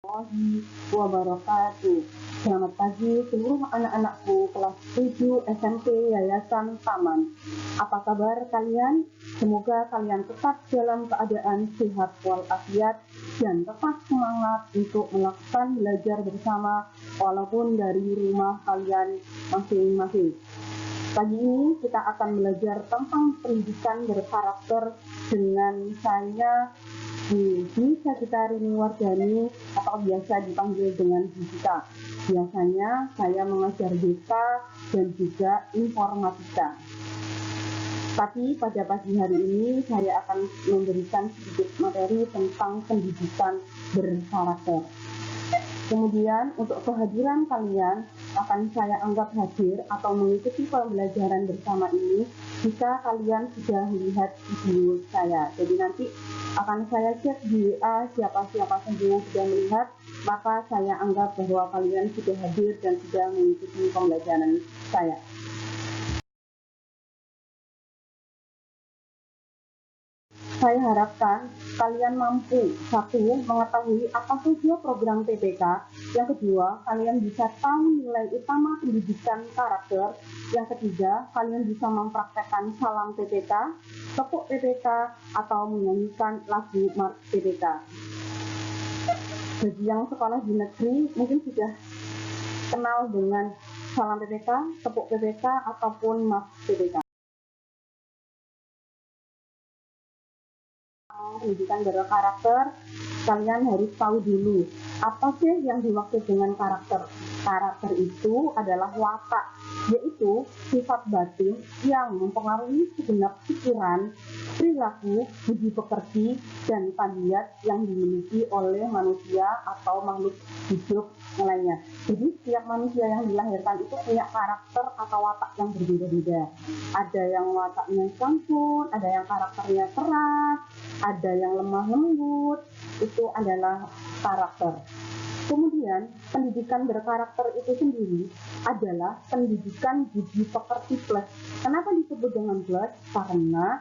Warahmatullahi wabarakatuh. Selamat pagi seluruh anak-anakku kelas 7 SMP Yayasan Taman. Apa kabar kalian? Semoga kalian tetap dalam keadaan sehat walafiat dan tetap semangat untuk melakukan belajar bersama walaupun dari rumah kalian masing-masing. Pagi ini kita akan belajar tentang pendidikan berkarakter dengan saya Bu Sagitarini Wardani atau biasa dipanggil dengan Jessica. Biasanya saya mengajar BK dan juga informatika. Tapi pada pagi hari ini saya akan memberikan sedikit materi tentang pendidikan berkarakter. Kemudian untuk kehadiran kalian akan saya anggap hadir atau mengikuti pembelajaran bersama ini jika kalian sudah melihat video saya. Jadi nanti akan saya cek di WA siapa-siapa saja yang sudah melihat, maka saya anggap bahwa kalian sudah hadir dan sudah mengikuti pembelajaran saya. Saya harapkan kalian mampu, satu, mengetahui apa saja program PPK, yang kedua, kalian bisa tahu nilai utama pendidikan karakter, yang ketiga, kalian bisa mempraktekkan salam PPK, tepuk PPK, atau menyanyikan lagu Mars PPK. Bagi yang sekolah di negeri, mungkin sudah kenal dengan salam PPK, tepuk PPK, ataupun Mars PPK. Pendidikan berkarakter, kalian harus tahu dulu apa sih yang dimaksud dengan karakter. Karakter itu adalah watak, yaitu sifat batin yang mempengaruhi segenap pikiran, perilaku, budi pekerti, dan tabiat yang dimiliki oleh manusia atau makhluk hidup lainnya. Jadi setiap manusia yang dilahirkan itu punya karakter atau watak yang berbeda-beda. Ada yang wataknya santun, ada yang karakternya keras, ada yang lemah lembut, itu adalah karakter. Kemudian pendidikan berkarakter itu sendiri adalah pendidikan budi pekerti plus. Kenapa disebut dengan plus? Karena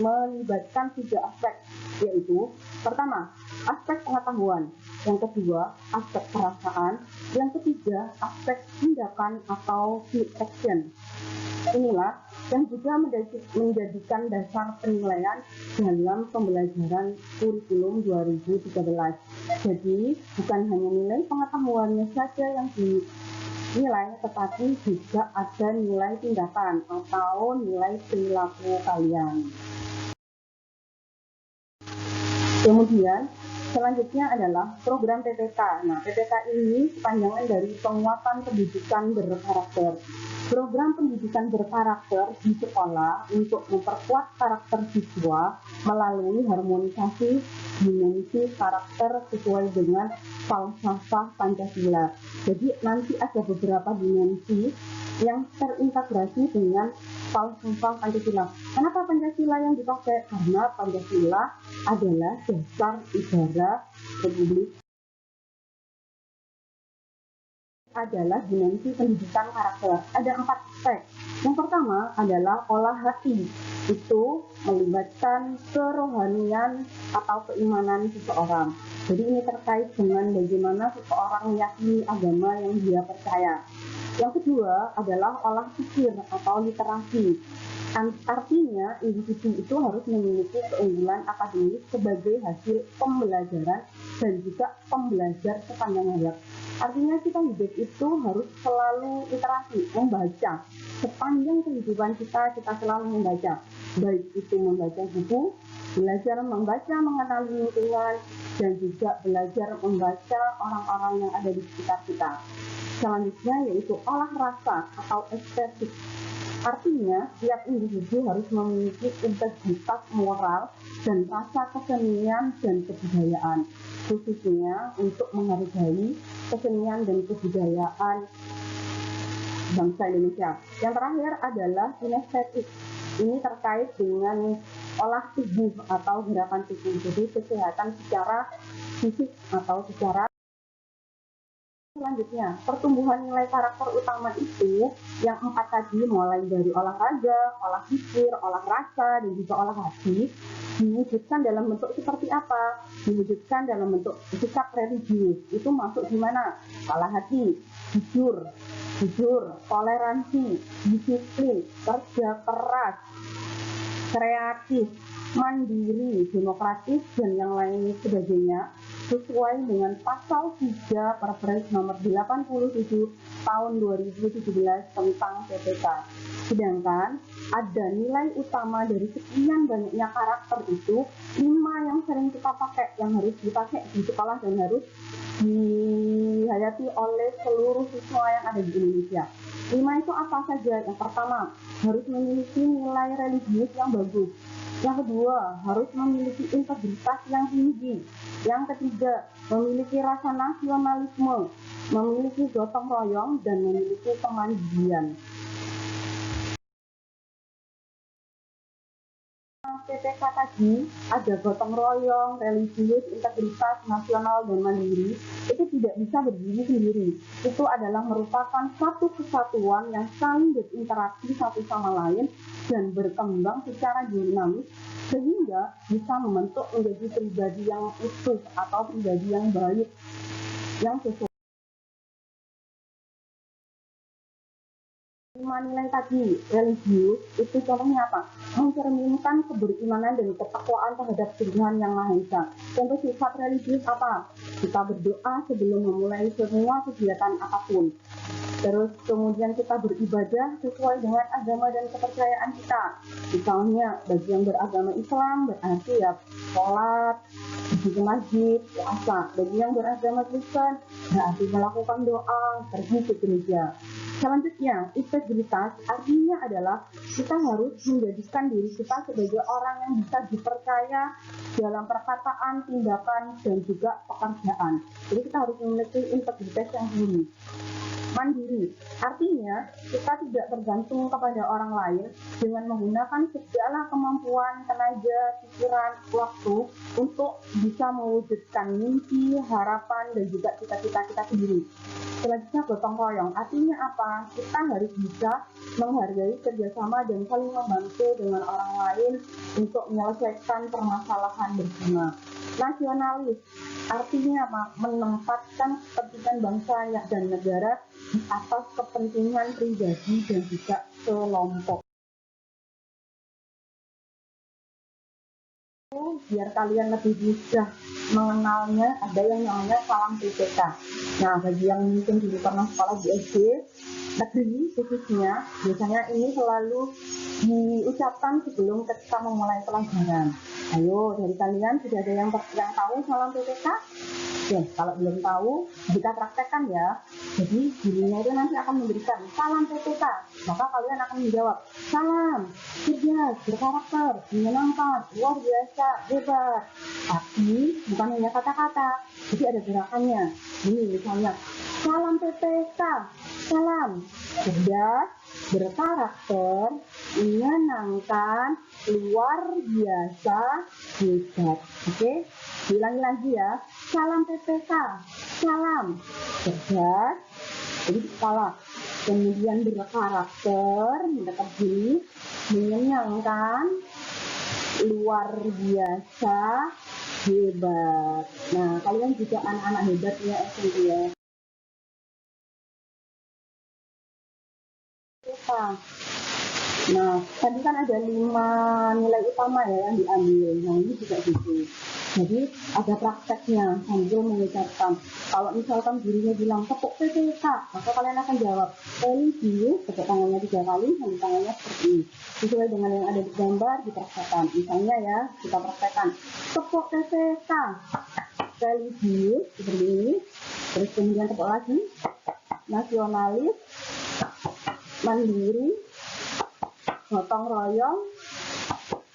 melibatkan 3 aspek, yaitu pertama, aspek pengetahuan, yang kedua, aspek perasaan, yang ketiga, aspek tindakan atau action. Inilah yang juga menjadikan dasar penilaian dalam pembelajaran kurikulum 2013. Jadi, bukan hanya nilai pengetahuannya saja yang dinilai, tetapi juga ada nilai tindakan atau nilai perilaku kalian. Kemudian, selanjutnya adalah program PPK. Nah, PPK ini kepanjangan dari penguatan pendidikan berkarakter. Program pendidikan berkarakter di sekolah untuk memperkuat karakter siswa melalui harmonisasi dimensi karakter sesuai dengan falsafah Pancasila. Jadi nanti ada beberapa dimensi yang terintegrasi dengan falsafah Pancasila. Kenapa Pancasila yang dipakai? Karena Pancasila adalah dasar negara Republik, adalah dimensi pendidikan karakter. Ada 4 aspek. Yang pertama adalah olah hati. Itu melibatkan kerohanian atau keimanan seseorang. Jadi ini terkait dengan bagaimana seseorang meyakini agama yang dia percaya. Yang kedua adalah olah pikir atau literasi. Artinya, individu itu harus memiliki keunggulan akademis sebagai hasil pembelajaran dan juga pembelajar sepanjang hayat. Artinya kita hidup itu harus selalu literasi, membaca. Sepanjang kehidupan kita selalu membaca. Baik itu membaca buku, belajar membaca mengenali lingkungan, dan juga belajar membaca orang-orang yang ada di sekitar kita. Selanjutnya yaitu olah rasa atau estetik. Artinya, setiap individu harus memiliki integritas moral dan rasa kesenian dan kebudayaan, khususnya untuk menghargai kesenian dan kebudayaan bangsa Indonesia. Yang terakhir adalah kinestetik. Ini terkait dengan olah tubuh atau gerakan tubuh, jadi kesehatan secara fisik atau secara Selanjutnya, pertumbuhan nilai karakter utama itu yang 4 tadi, mulai dari olahraga, olah pikir, olah rasa, dan juga olah hati, diwujudkan dalam bentuk seperti apa? Diwujudkan dalam bentuk sikap religius. Itu masuk di mana? Olah hati, jujur, toleransi, disiplin, kerja keras, kreatif, mandiri, demokratis, dan yang lain sebagainya, sesuai dengan pasal 3 Perpres nomor 87 tahun 2017 tentang PPK. Sedangkan ada nilai utama dari sekian banyaknya karakter itu 5 yang sering kita pakai, yang harus dipakai di sekolah dan harus dihayati oleh seluruh siswa yang ada di Indonesia. 5 itu apa saja? Yang pertama, harus memiliki nilai religius yang bagus. Yang kedua, harus memiliki integritas yang tinggi. Yang ketiga, memiliki rasa nasionalisme, memiliki gotong royong, dan memiliki kemandirian. PPK tadi ada gotong royong, religius, integritas, nasional, dan mandiri, itu tidak bisa berdiri sendiri. Itu adalah merupakan satu kesatuan yang saling berinteraksi satu sama lain dan berkembang secara dinamis sehingga bisa membentuk menjadi pribadi yang utuh atau pribadi yang baik yang sesuai. 5 nilai tadi, religius, itu contohnya apa? Mencerminkan keberimanan dan ketakwaan terhadap Tuhan Yang Maha Esa. Contoh sifat religius apa? Kita berdoa sebelum memulai semua kegiatan apapun. Terus kemudian kita beribadah sesuai dengan agama dan kepercayaan kita. Misalnya bagi yang beragama Islam berarti ya sholat, pergi ke masjid, puasa. Bagi yang beragama Kristen berarti melakukan doa, pergi ke gereja. Selanjutnya, integritas artinya adalah kita harus menjadikan diri kita sebagai orang yang bisa dipercaya dalam perkataan, tindakan, dan juga pekerjaan. Jadi kita harus memiliki integritas yang tinggi. Mandiri, artinya kita tidak bergantung kepada orang lain dengan menggunakan segala kemampuan, tenaga, pikiran, waktu untuk bisa mewujudkan mimpi, harapan, dan juga cita-cita kita sendiri. Selanjutnya gotong royong, artinya apa? Kita harus bisa menghargai kerjasama dan saling membantu dengan orang lain untuk menyelesaikan permasalahan bersama. Nasionalis, artinya apa? Menempatkan kepentingan bangsa dan negara di atas kepentingan pribadi dan juga kelompok. Biar kalian lebih mudah mengenalnya, ada yang namanya salam PPK. Nah, bagi yang mungkin dulu pernah sekolah di SD negeri khususnya, biasanya ini selalu diucapkan sebelum kita memulai pelajaran. Ayo, dari kalian sudah ada yang tahu salam PPK? Oke, kalau belum tahu, kita praktekkan ya. Jadi gurunya itu nanti akan memberikan salam PPK, maka kalian akan menjawab salam, cerdas, berkarakter, menyenangkan, luar biasa, hebat. Tapi bukan hanya kata-kata, jadi ada gerakannya. Ini misalnya salam PPK, salam, cerdas, berkarakter, menyenangkan, luar biasa, hebat. Oke, diulangi lagi ya. Salam PPK, salam, cerdas, jadi salah. Kemudian berkarakter, mendapat diri, menyenangkan, luar biasa, hebat. Nah, kalian juga anak-anak hebat ya SMP ya. Nah, tadi kan ada 5 nilai utama ya yang diambil. Nah, ini juga gitu. Jadi ada prakteknya sambil mengucapkan. Kalau misalkan gurunya bilang tepuk PPK, maka kalian akan jawab religius, tepuk tangannya 3 kali, sambil tangannya seperti ini. Sesuai dengan yang ada di gambar dipraktekkan. Misalnya ya, kita praktekkan tepuk PPK, religius seperti ini. Terus kemudian tepuk lagi, nasionalis, mandiri, gotong royong,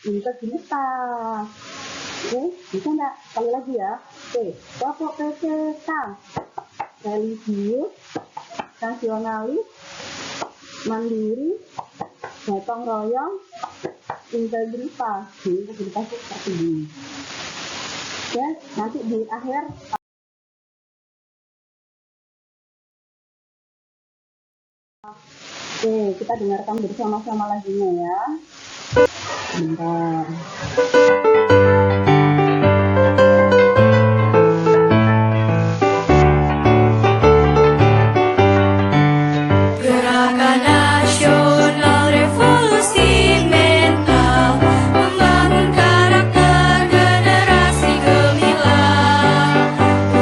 integritas. Oke, bisa enggak? Sekali lagi ya. Oke, tepuk PPK, religius, nasionalis, mandiri, gotong royong, integritas. Jadi integritas itu seperti ini. Oke, nanti di akhir Oke, kita dengarkan bersama-sama lagunya ya. Bentar. Gerakan nasional revolusi mental membangun karakter generasi gemilang,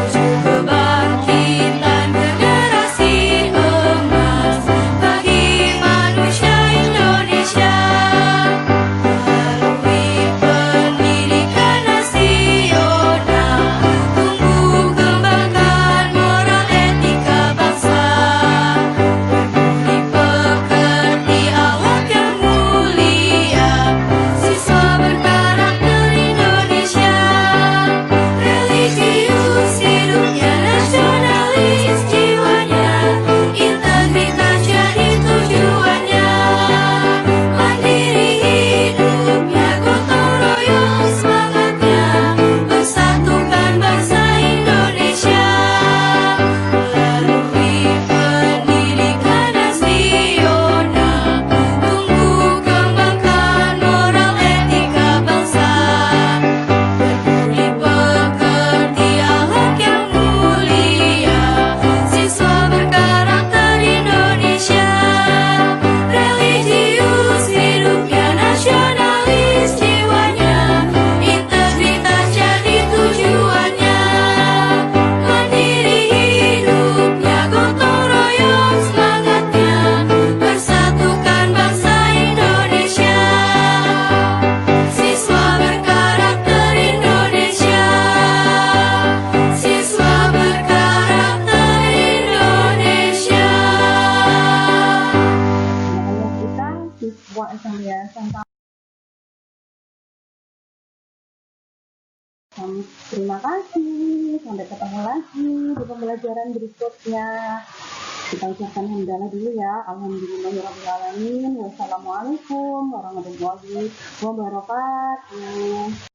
menuju kebangkitan generasi emas bagi manusia Indonesia. Melalui pendidikan nasional, tumbuh kembangkan moral etika bangsa. Pekerti akhlak yang mulia, siswa berkarakter Indonesia. Religius hidupnya, nasionalis jiwanya, integritas jadi tujuannya. Mandiri hidupnya, gotong royong semangatnya, persatukan bangsa Indonesia. Melalui pendidikan nasional, tumbuh kembangkan moral etika bangsa. Peduli pekerti akhlak yang mulia, siswa berkarakter Indonesia. Religius hidupnya, nasionalis jiwanya, integritas jadi tujuannya. Mandiri hidupnya, gotong royong semangatnya, persatukan bangsa Indonesia. Siswa berkarakter Indonesia, siswa berkarakter Indonesia. Makanya kita siswa SMK terima kasih. Sampai ketemu lagi di pembelajaran berikutnya. Kita ucapkan hamdalah dulu ya. Alhamdulillahirrahmanirrahim. Wassalamualaikum warahmatullahi wabarakatuh.